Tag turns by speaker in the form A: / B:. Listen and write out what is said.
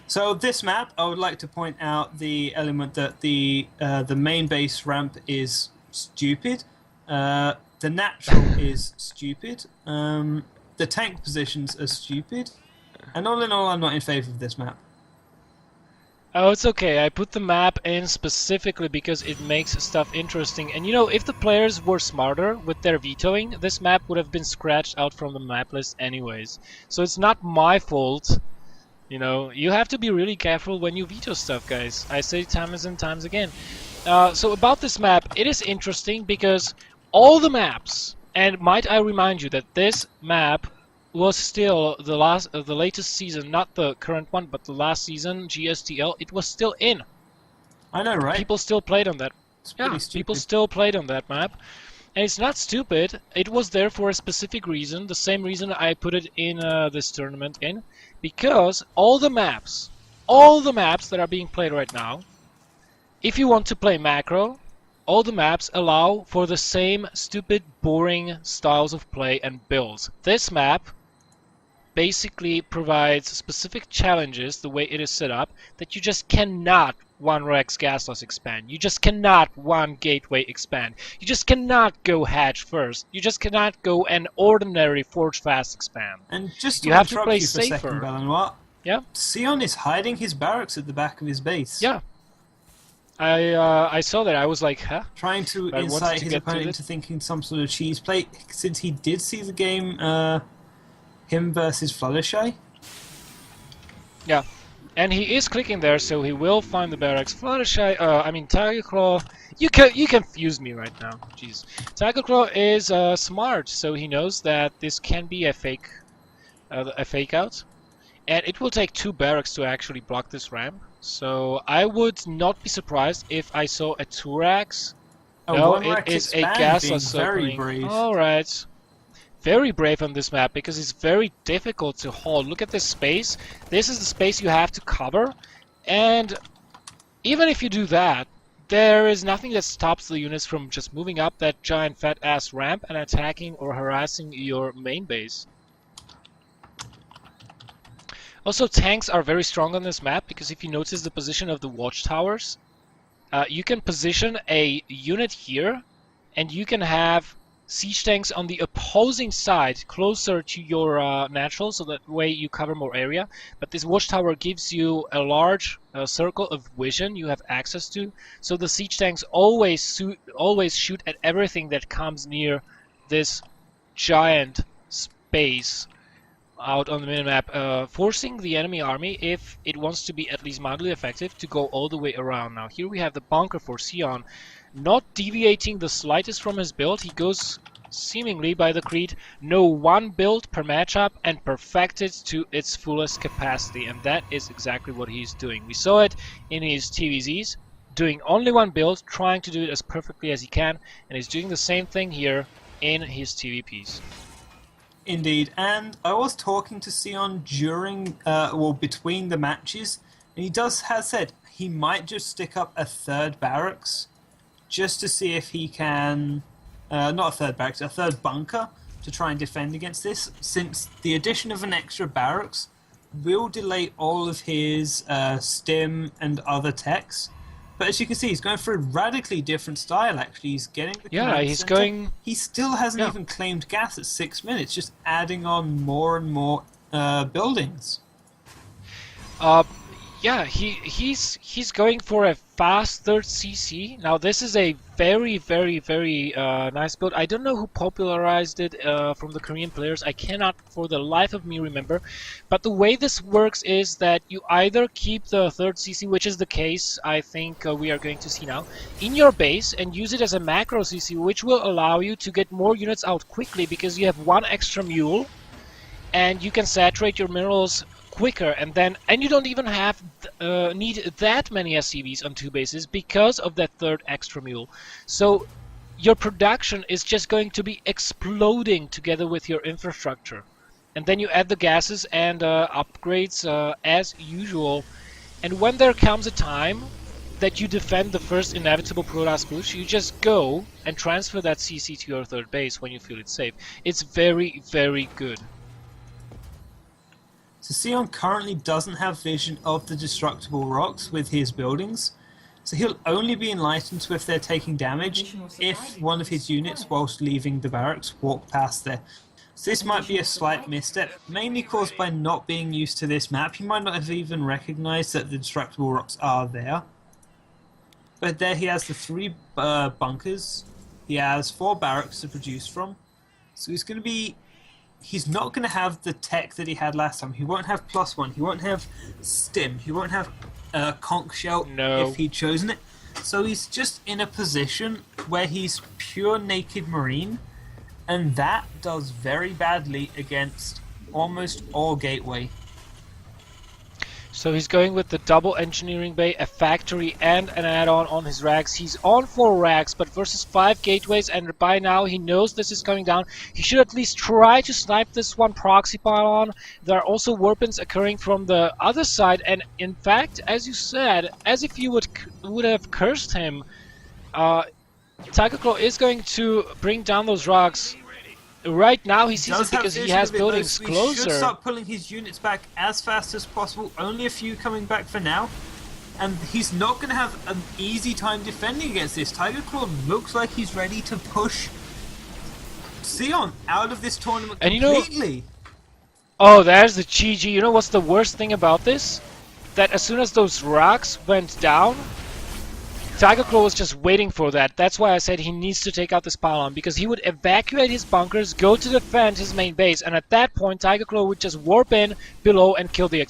A: So this map, I would like to point out the element that the main base ramp is stupid. The natural is stupid. The tank positions are stupid. And all in all, I'm not in favor of this map.
B: Oh, it's okay. I put the map in specifically because it makes stuff interesting. And you know, if the players were smarter with their vetoing, this map would have been scratched out from the map list anyways. So it's not my fault. You know, you have to be really careful when you veto stuff, guys. I say times and times again. So about this map, it is interesting because all the maps, and might I remind you that this map was still the latest season, not the current one, but the last season, GSTL, it was still in.
A: I know, right?
B: People still played on that.
A: It's pretty
B: Yeah,
A: stupid.
B: people still played on that map. And it's not stupid, it was there for a specific reason, the same reason I put it in this tournament in, because all the maps that are being played right now, if you want to play macro, all the maps allow for the same stupid, boring styles of play and builds. This map basically provides specific challenges, the way it is set up, that you just cannot one Rex Gasless expand. You just cannot one Gateway expand. You just cannot go Hatch first. You just cannot go an ordinary Forge Fast expand.
A: And just to
B: You have to
A: interrupt
B: play
A: you for a second,
B: safer.
A: BelleNOiR,
B: Yeah?
A: Xeon is hiding his barracks at the back of his base.
B: Yeah. I saw that. I was like, huh?
A: Trying to
B: I wanted
A: incite
B: to
A: his
B: get to
A: opponent
B: it.
A: into thinking some sort of cheese play, since he did see the game, him versus Fluttershy.
B: Yeah. And he is clicking there, so he will find the barracks. Fluttershy, Tigerclaw. You confuse me right now. Jeez. Tigerclaw is smart, so he knows that this can be a fake out, and it will take 2 barracks to actually block this ramp. So I would not be surprised if I saw a 2-rax. No, it is a gasless opening. All right. Very brave on this map because it's very difficult to hold. Look at this space. This is the space you have to cover, and even if you do that, there is nothing that stops the units from just moving up that giant fat ass ramp and attacking or harassing your main base. Also, tanks are very strong on this map because if you notice the position of the watchtowers, you can position a unit here, and you can have siege tanks on the opposing side closer to your natural, so that way you cover more area. But this watchtower gives you a large circle of vision you have access to, so the siege tanks always shoot at everything that comes near this giant space out on the minimap, forcing the enemy army, if it wants to be at least mildly effective, to go all the way around. Now here we have the bunker for Xeon, not deviating the slightest from his build. He goes seemingly by the creed, no one build per matchup, and perfect it to its fullest capacity, and that is exactly what he's doing. We saw it in his TVZs, doing only one build, trying to do it as perfectly as he can, and he's doing the same thing here in his TVPs.
A: Indeed, and I was talking to Xeon during, between the matches, and he has said he might just stick up a 3rd barracks, just to see if he can, not a 3rd barracks, a 3rd bunker, to try and defend against this, since the addition of an extra barracks will delay all of his stim and other techs. But as you can see, he's going for a radically different style, actually. He's getting the command
B: he's
A: center.
B: going...
A: He still hasn't even claimed gas at 6 minutes, just adding on more and more buildings.
B: Yeah, he's going for a fast 3rd CC. Now this is a very, very, very nice build. I don't know who popularized it from the Korean players. I cannot for the life of me remember. But the way this works is that you either keep the 3rd CC, which is the case I think we are going to see now, in your base and use it as a macro CC, which will allow you to get more units out quickly because you have 1 extra mule and you can saturate your minerals quicker, and you don't even have need that many SCVs on 2 bases because of that 3rd extra mule. So your production is just going to be exploding together with your infrastructure, and then you add the gases and upgrades as usual. And when there comes a time that you defend the first inevitable Protoss push, you just go and transfer that CC to your 3rd base when you feel it's safe. It's very, very good.
A: So Xeon currently doesn't have vision of the destructible rocks with his buildings, so he'll only be enlightened to if they're taking damage if one of his units, whilst leaving the barracks, walk past there. So this might be a slight misstep, mainly caused by not being used to this map. He might not have even recognised that the destructible rocks are there. But there he has the 3 bunkers. He has 4 barracks to produce from. So he's going to be... He's not going to have the tech that he had last time. He won't have +1. He won't have Stim. He won't have Conch Shell if he'd chosen it. So he's just in a position where he's pure naked marine. And that does very badly against almost all gateway.
B: So he's going with the double engineering bay, a factory, and an add-on on his racks. He's on 4 racks, but versus 5 gateways, and by now he knows this is coming down. He should at least try to snipe this one proxy pylon. There are also weapons occurring from the other side, and in fact, as you said, as if you would have cursed him, Tigerclaw is going to bring down those rocks. Right now he sees it because he has buildings closer.
A: He should start pulling his units back as fast as possible. Only a few coming back for now. And he's not going to have an easy time defending against this. Tigerclaw looks like he's ready to push Xeon out of this tournament completely.
B: Oh, there's the GG. You know what's the worst thing about this? That as soon as those rocks went down, Tigerclaw was just waiting for that. That's why I said he needs to take out this pylon, because he would evacuate his bunkers, go to defend his main base, and at that point Tigerclaw would just warp in below and kill the